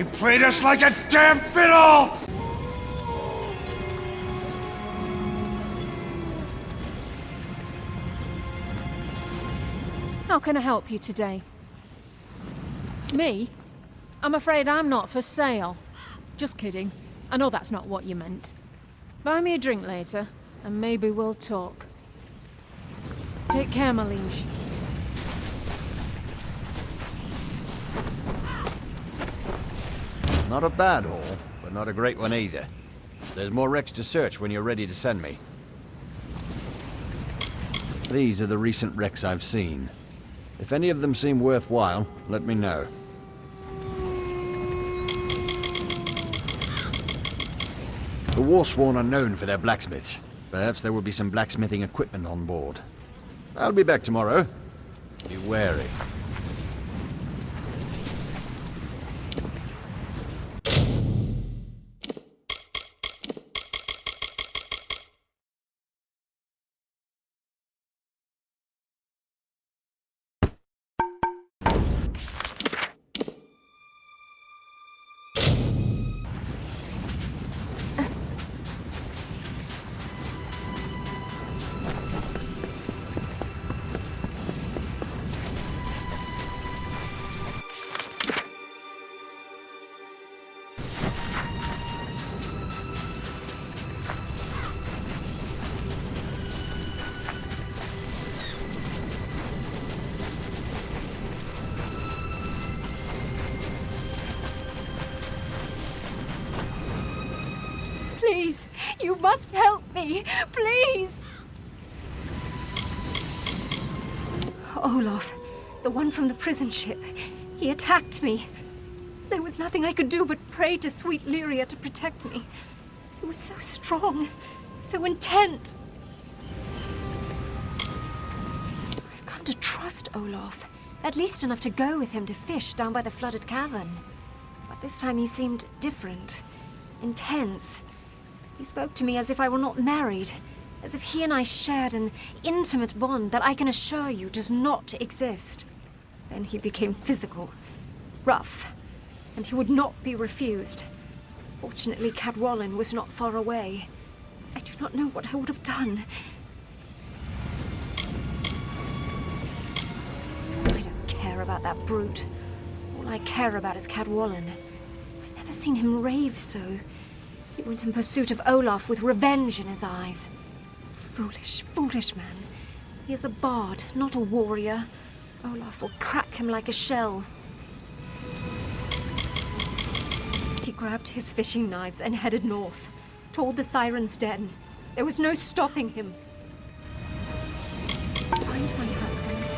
They played us like a damn fiddle! How can I help you today? Me? I'm afraid I'm not for sale. Just kidding. I know that's not what you meant. Buy me a drink later, and maybe we'll talk. Take care, my liege. Not a bad haul, but not a great one either. There's more wrecks to search when you're ready to send me. These are the recent wrecks I've seen. If any of them seem worthwhile, let me know. The Warsworn are known for their blacksmiths. Perhaps there will be some blacksmithing equipment on board. I'll be back tomorrow. Be wary. Please, you must help me. Please! Olaf, the one from the prison ship. He attacked me. There was nothing I could do but pray to sweet Lyria to protect me. He was so strong, so intent. I've come to trust Olaf. At least enough to go with him to fish down by the flooded cavern. But this time he seemed different. Intense. He spoke to me as if I were not married, as if he and I shared an intimate bond that I can assure you does not exist. Then he became physical, rough, and he would not be refused. Fortunately, Cadwallon was not far away. I do not know what I would have done. I don't care about that brute. All I care about is Cadwallon. I've never seen him rave so. He went in pursuit of Olaf with revenge in his eyes. Foolish, foolish man. He is a bard, not a warrior. Olaf will crack him like a shell. He grabbed his fishing knives and headed north, toward the Siren's den. There was no stopping him. Find my husband.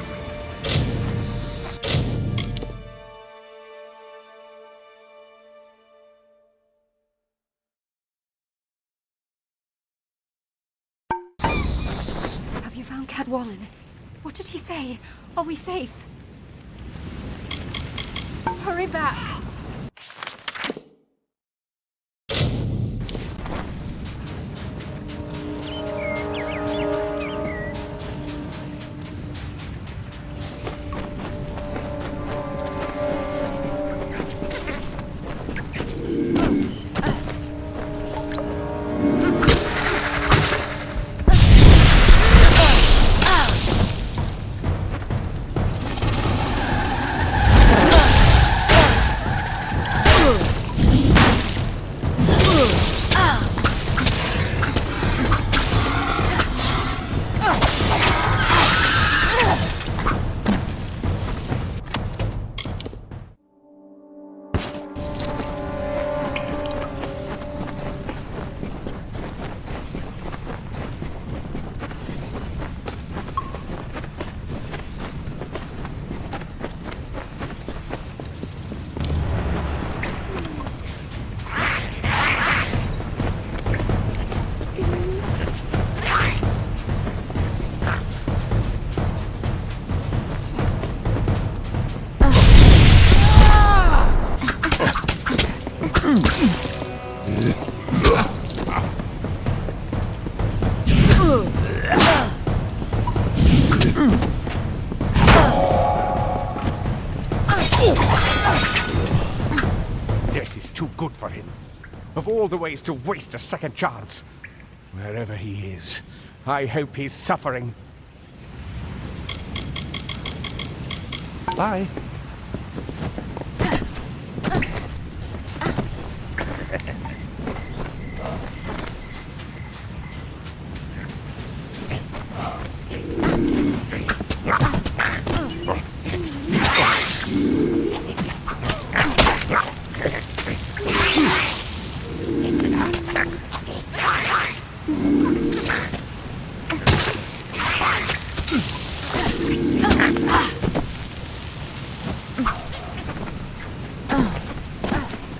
Have you found Cadwallon? What did he say? Are we safe? Hurry back! Death is too good for him. Of all the ways to waste a second chance. Wherever he is, I hope he's suffering. Bye.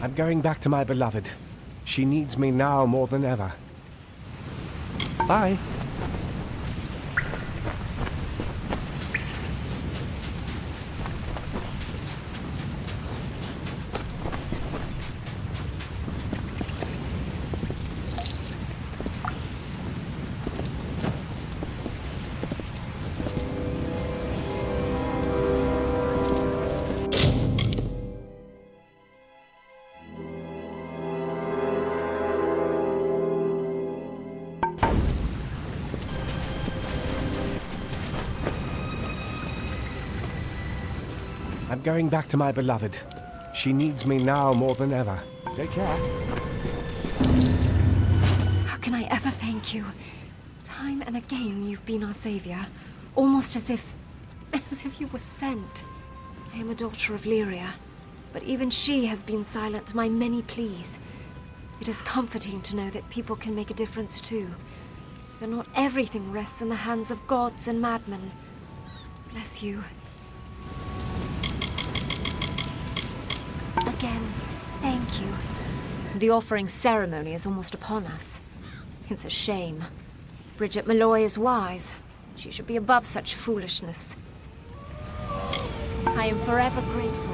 I'm going back to my beloved. She needs me now more than ever. Bye. I'm going back to my beloved. She needs me now more than ever. Take care. How can I ever thank you? Time and again you've been our savior. Almost as if you were sent. I am a daughter of Lyria, but even she has been silent to my many pleas. It is comforting to know that people can make a difference too. That not everything rests in the hands of gods and madmen. Bless you. Again, thank you. The offering ceremony is almost upon us. It's a shame. Bridget Malloy is wise. She should be above such foolishness. I am forever grateful.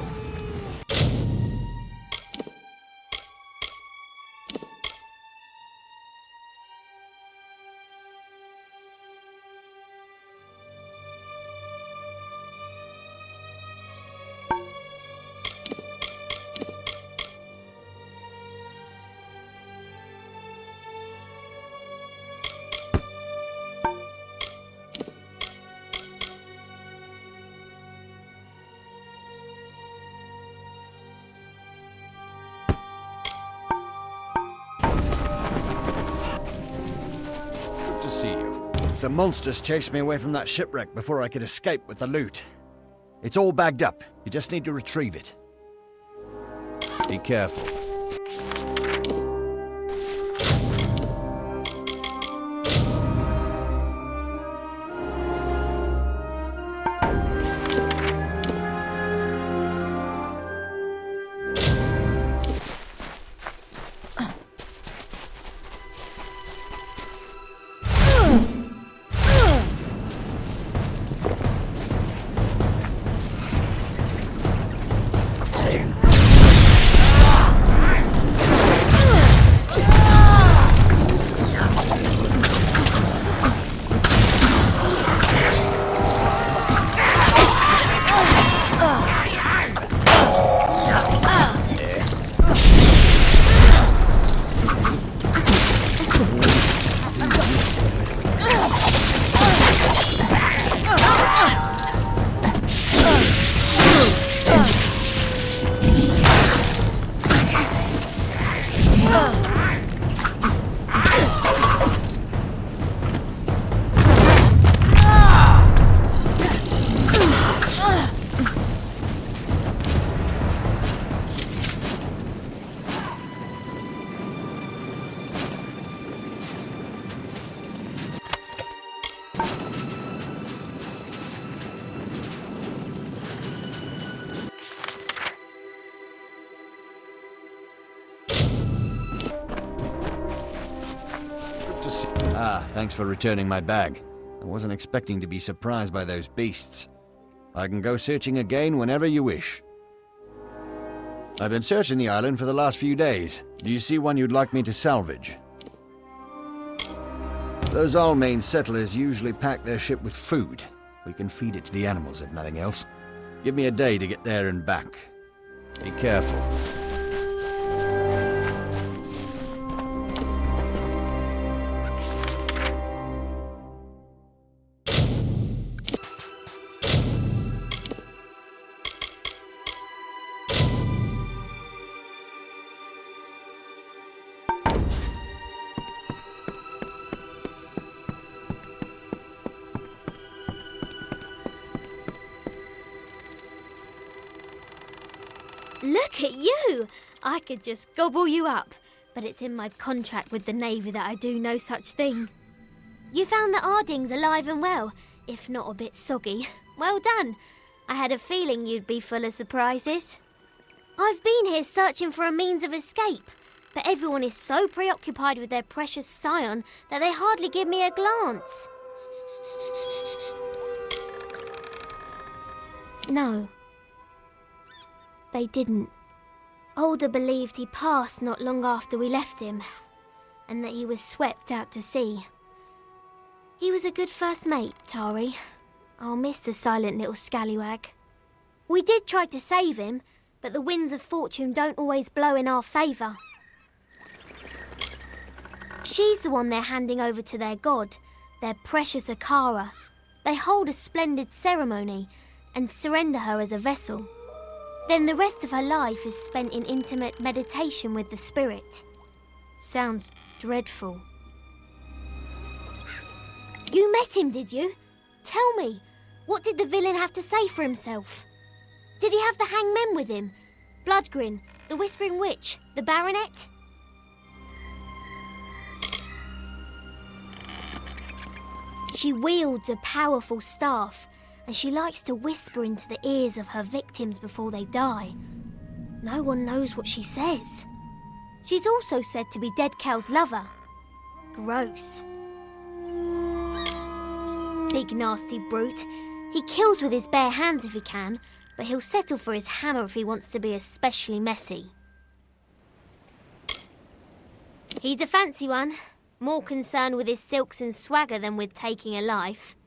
Some monsters chased me away from that shipwreck before I could escape with the loot. It's all bagged up. You just need to retrieve it. Be careful. Thanks for returning my bag. I wasn't expecting to be surprised by those beasts. I can go searching again whenever you wish. I've been searching the island for the last few days. Do you see one you'd like me to salvage? Those Almain settlers usually pack their ship with food. We can feed it to the animals if nothing else. Give me a day to get there and back. Be careful. Look at you! I could just gobble you up, but it's in my contract with the Navy that I do no such thing. You found the Ardings alive and well, if not a bit soggy. Well done. I had a feeling you'd be full of surprises. I've been here searching for a means of escape, but everyone is so preoccupied with their precious scion that they hardly give me a glance. No. They didn't. Alder believed he passed not long after we left him, and that he was swept out to sea. He was a good first mate, Tari. I'll miss the silent little scallywag. We did try to save him, but the winds of fortune don't always blow in our favour. She's the one they're handing over to their god, their precious Akara. They hold a splendid ceremony and surrender her as a vessel. Then the rest of her life is spent in intimate meditation with the spirit. Sounds dreadful. You met him, did you? Tell me, what did the villain have to say for himself? Did he have the hangmen with him? Bloodgrin, the Whispering Witch, the Baronet? She wields a powerful staff, and she likes to whisper into the ears of her victims before they die. No one knows what she says. She's also said to be Dead Kel's lover. Gross. Big nasty brute. He kills with his bare hands if he can, but he'll settle for his hammer if he wants to be especially messy. He's a fancy one, more concerned with his silks and swagger than with taking a life.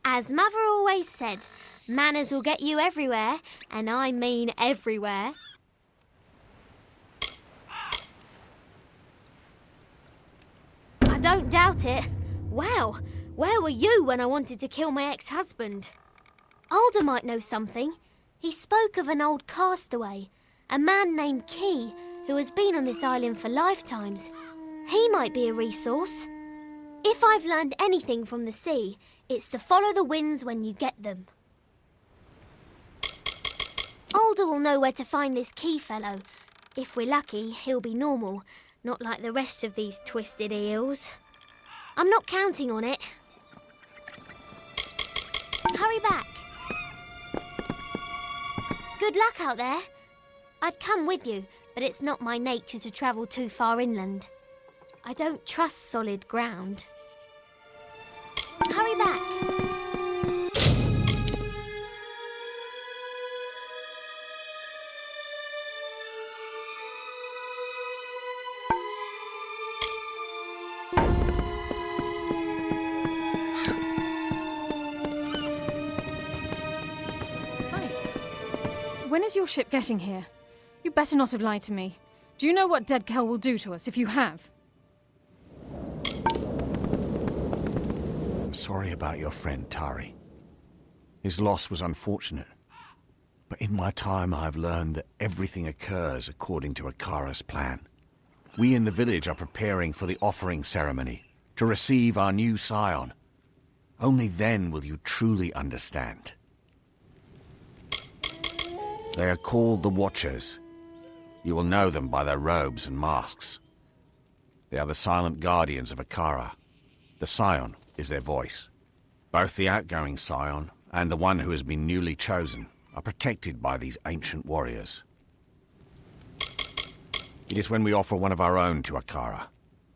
As Mother always said, manners will get you everywhere, and I mean everywhere. I don't doubt it. Wow, where were you when I wanted to kill my ex-husband? Alder might know something. He spoke of an old castaway, a man named Key, who has been on this island for lifetimes. He might be a resource. If I've learned anything from the sea, it's to follow the winds when you get them. Alder will know where to find this Key fellow. If we're lucky, he'll be normal, not like the rest of these twisted eels. I'm not counting on it. Hurry back. Good luck out there. I'd come with you, but it's not my nature to travel too far inland. I don't trust solid ground. Hurry back. When is your ship getting here? You better not have lied to me. Do you know what Dead Kel will do to us if you have? I'm sorry about your friend, Tari. His loss was unfortunate. But in my time, I've learned that everything occurs according to Akara's plan. We in the village are preparing for the offering ceremony to receive our new scion. Only then will you truly understand. They are called the Watchers. You will know them by their robes and masks. They are the silent guardians of Akara. The scion is their voice. Both the outgoing scion and the one who has been newly chosen are protected by these ancient warriors. It is when we offer one of our own to Akara,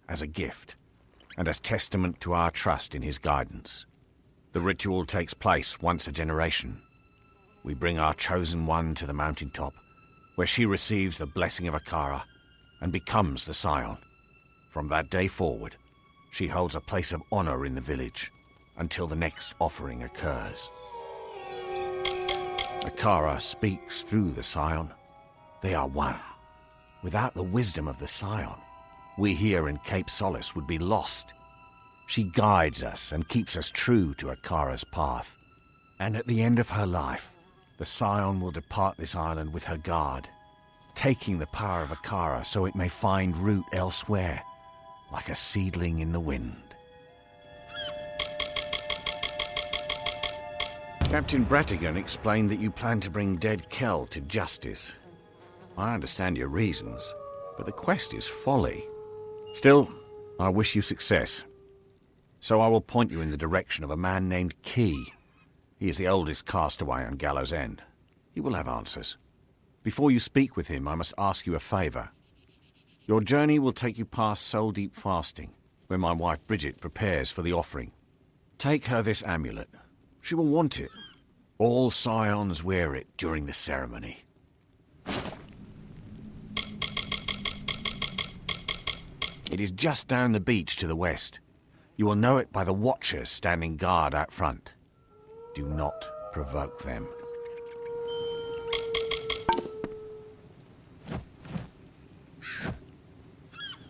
as a gift, and as testament to our trust in his guidance. The ritual takes place once a generation. We bring our chosen one to the mountaintop, where she receives the blessing of Akara and becomes the scion. From that day forward, she holds a place of honor in the village until the next offering occurs. Akara speaks through the scion. They are one. Without the wisdom of the scion, we here in Cape Solace would be lost. She guides us and keeps us true to Akara's path. And at the end of her life, the scion will depart this island with her guard, taking the power of Akara so it may find root elsewhere, like a seedling in the wind. Captain Bratigan explained that you plan to bring Dead Kel to justice. I understand your reasons, but the quest is folly. Still, I wish you success. So I will point you in the direction of a man named Key. He is the oldest castaway on Gallows End. He will have answers. Before you speak with him, I must ask you a favour. Your journey will take you past Soul Deep Fasting, where my wife Bridget prepares for the offering. Take her this amulet. She will want it. All scions wear it during the ceremony. It is just down the beach to the west. You will know it by the watchers standing guard out front. Do not provoke them.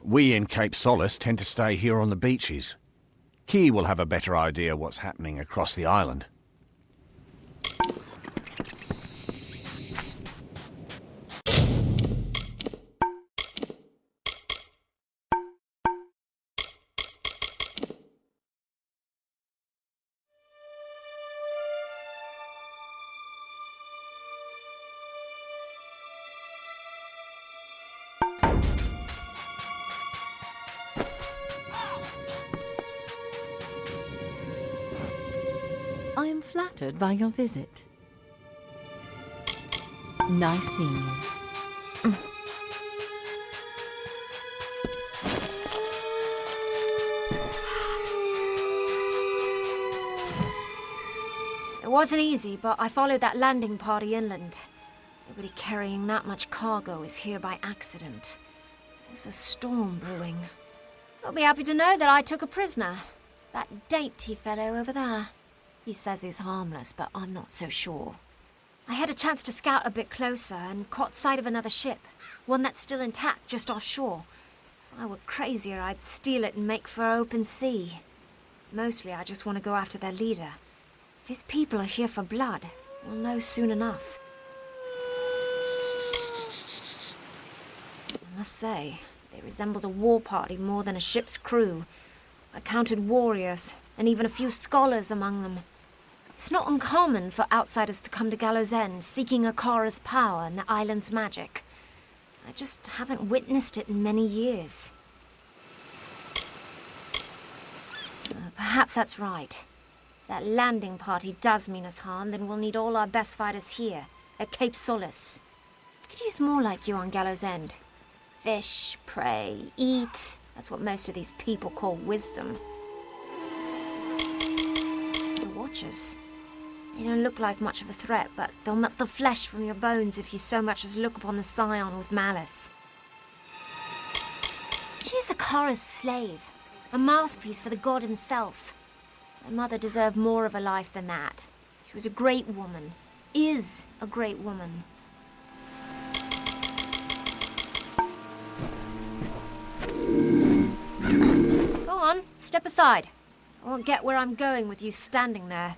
We in Cape Solace tend to stay here on the beaches. Key will have a better idea what's happening across the island. I am flattered by your visit. Nice seeing you. It wasn't easy, but I followed that landing party inland. Nobody carrying that much cargo is here by accident. There's a storm brewing. You'll be happy to know that I took a prisoner. That dainty fellow over there. He says he's harmless, but I'm not so sure. I had a chance to scout a bit closer and caught sight of another ship. One that's still intact just offshore. If I were crazier, I'd steal it and make for open sea. Mostly, I just want to go after their leader. If his people are here for blood, we'll know soon enough. I must say, they resembled a war party more than a ship's crew. I counted warriors, and even a few scholars among them. It's not uncommon for outsiders to come to Gallows End, seeking Akara's power and the island's magic. I just haven't witnessed it in many years. Perhaps that's right. If that landing party does mean us harm, then we'll need all our best fighters here, at Cape Solace. I could use more like you on Gallows End. Fish, pray, eat. That's what most of these people call wisdom. The Watchers. They don't look like much of a threat, but they'll melt the flesh from your bones if you so much as look upon the Scion with malice. She is Akara's slave, a mouthpiece for the god himself. My mother deserved more of a life than that. She was a great woman, is a great woman. Go on, step aside. I won't get where I'm going with you standing there.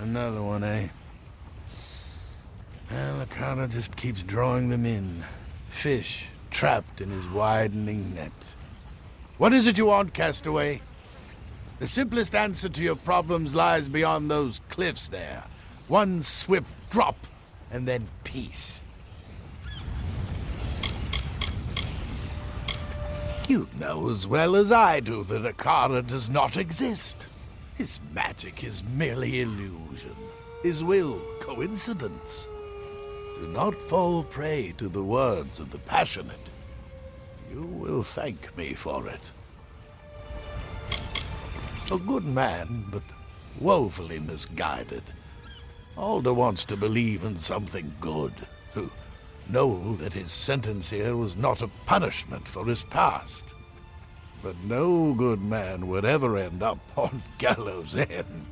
Another one, eh? Well, the carter just keeps drawing them in. Fish trapped in his widening net. What is it you want, castaway? The simplest answer to your problems lies beyond those cliffs there. One swift drop, and then peace. You know as well as I do that a carter does not exist. His magic is merely illusion. His will, coincidence. Do not fall prey to the words of the passionate. You will thank me for it. A good man, but woefully misguided. Alder wants to believe in something good, to know that his sentence here was not a punishment for his past. But no good man would ever end up on gallows' end.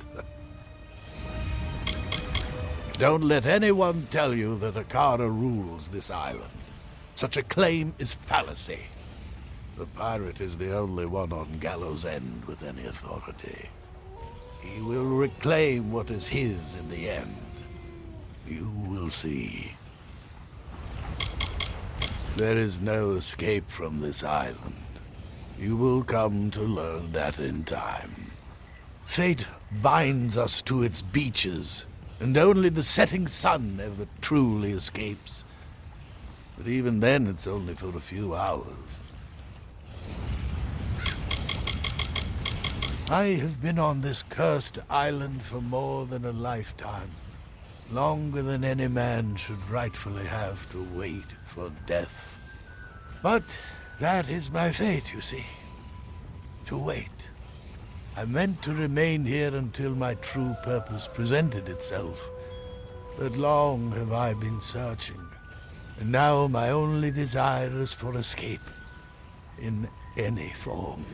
Don't let anyone tell you that a carter rules this island. Such a claim is fallacy. The pirate is the only one on gallows' end with any authority. He will reclaim what is his in the end. You will see. There is no escape from this island. You will come to learn that in time. Fate binds us to its beaches, and only the setting sun ever truly escapes. But even then, it's only for a few hours. I have been on this cursed island for more than a lifetime. Longer than any man should rightfully have to wait for death. But that is my fate, you see. To wait. I meant to remain here until my true purpose presented itself. But long have I been searching, and now my only desire is for escape, in any form.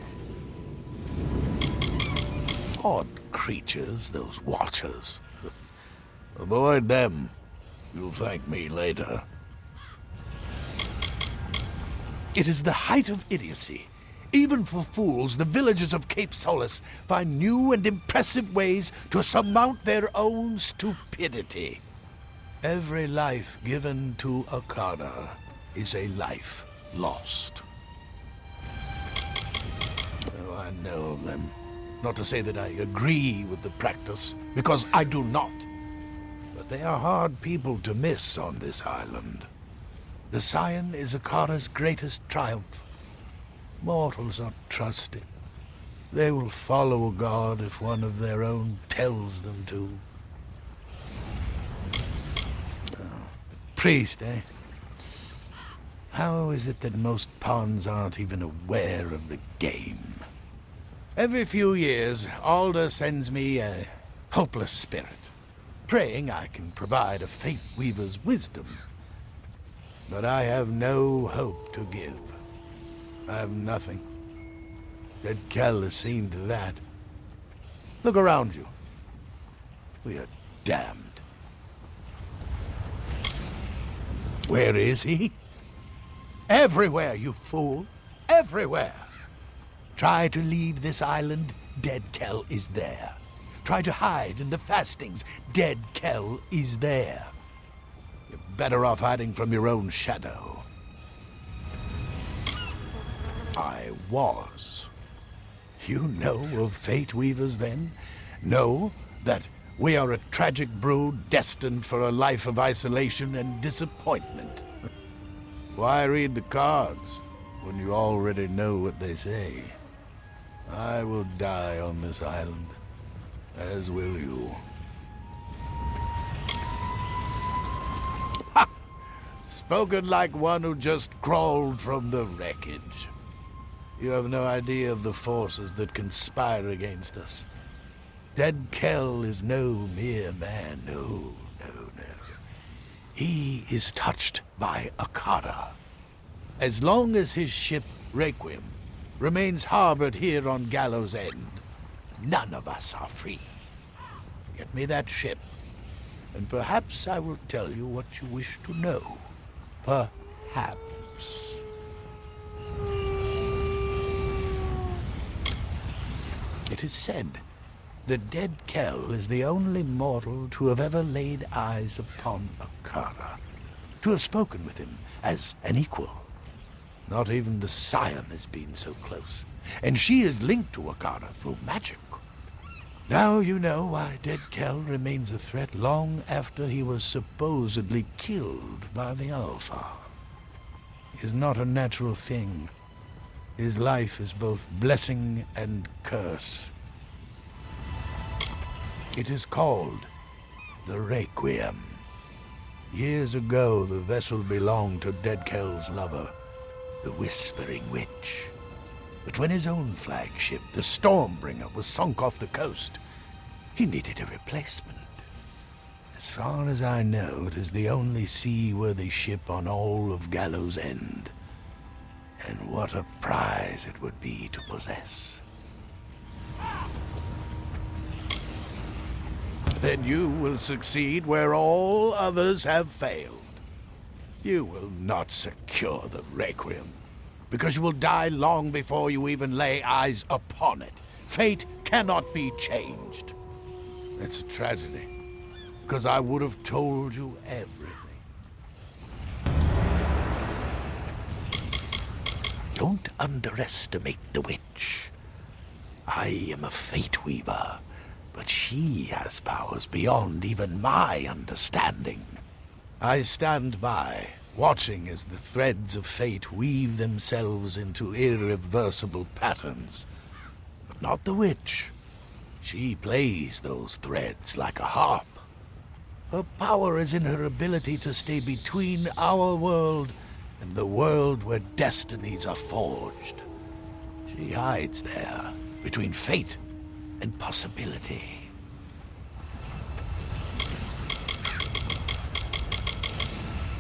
Odd creatures, those watchers. Avoid them. You'll thank me later. It is the height of idiocy. Even for fools, the villagers of Cape Solace find new and impressive ways to surmount their own stupidity. Every life given to a carter is a life lost. Oh, I know of them. Not to say that I agree with the practice, because I do not. But they are hard people to miss on this island. The Siren is a carter's greatest triumph. Mortals are trusting. They will follow a god if one of their own tells them to. Oh, the priest, eh? How is it that most pawns aren't even aware of the game? Every few years, Alder sends me a hopeless spirit, praying I can provide a fate weaver's wisdom. But I have no hope to give. I have nothing. Dead Kell has seen to that. Look around you. We are damned. Where is he? Everywhere, you fool. Everywhere. Try to leave this island, Dead Kell is there. Try to hide in the fastings, Dead Kell is there. You're better off hiding from your own shadow. I was. You know of fate weavers, then? Know that we are a tragic brood destined for a life of isolation and disappointment. Why read the cards when you already know what they say? I will die on this island, as will you. Ha! Spoken like one who just crawled from the wreckage. You have no idea of the forces that conspire against us. Dead Kell is no mere man, no. He is touched by Akara. As long as his ship, Requiem, remains harbored here on Gallows End, none of us are free. Get me that ship, and perhaps I will tell you what you wish to know. Perhaps. It is said the dead Kell is the only mortal to have ever laid eyes upon Akara, to have spoken with him as an equal. Not even the Siren has been so close, and she is linked to Akara through magic. Now you know why dead Kell remains a threat long after he was supposedly killed by the Alpha. He is not a natural thing. His life is both blessing and curse. It is called the Requiem. Years ago, the vessel belonged to dead Kell's lover, the Whispering Witch. But when his own flagship, the Stormbringer, was sunk off the coast, he needed a replacement. As far as I know, it is the only seaworthy ship on all of Gallows End. And what a prize it would be to possess. Then you will succeed where all others have failed. You will not secure the Requiem, because you will die long before you even lay eyes upon it. Fate cannot be changed. It's a tragedy, because I would have told you everything. Don't underestimate the witch. I am a fate weaver, but she has powers beyond even my understanding. I stand by, watching as the threads of fate weave themselves into irreversible patterns. But not the witch. She plays those threads like a harp. Her power is in her ability to stay between our world and the world where destinies are forged. She hides there, between fate and possibility.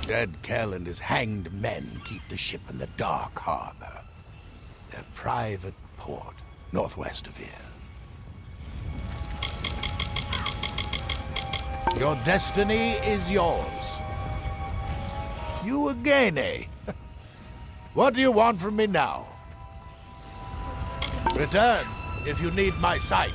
Dead Kell and his hanged men keep the ship in the Dark Harbor, their private port northwest of here. Your destiny is yours. You again, eh? What do you want from me now? Return if you need my sight.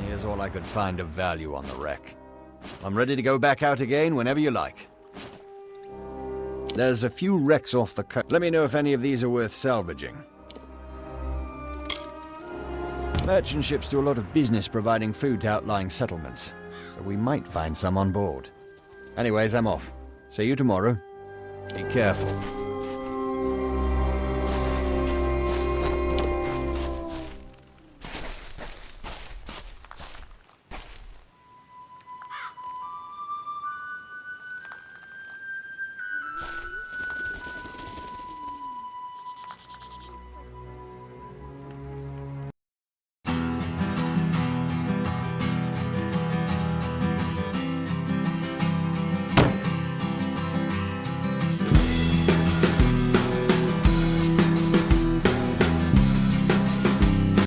Here's all I could find of value on the wreck. I'm ready to go back out again whenever you like. There's a few wrecks off the coast. Let me know if any of these are worth salvaging. Merchant ships do a lot of business providing food to outlying settlements, so we might find some on board. Anyways, I'm off. See you tomorrow. Be careful.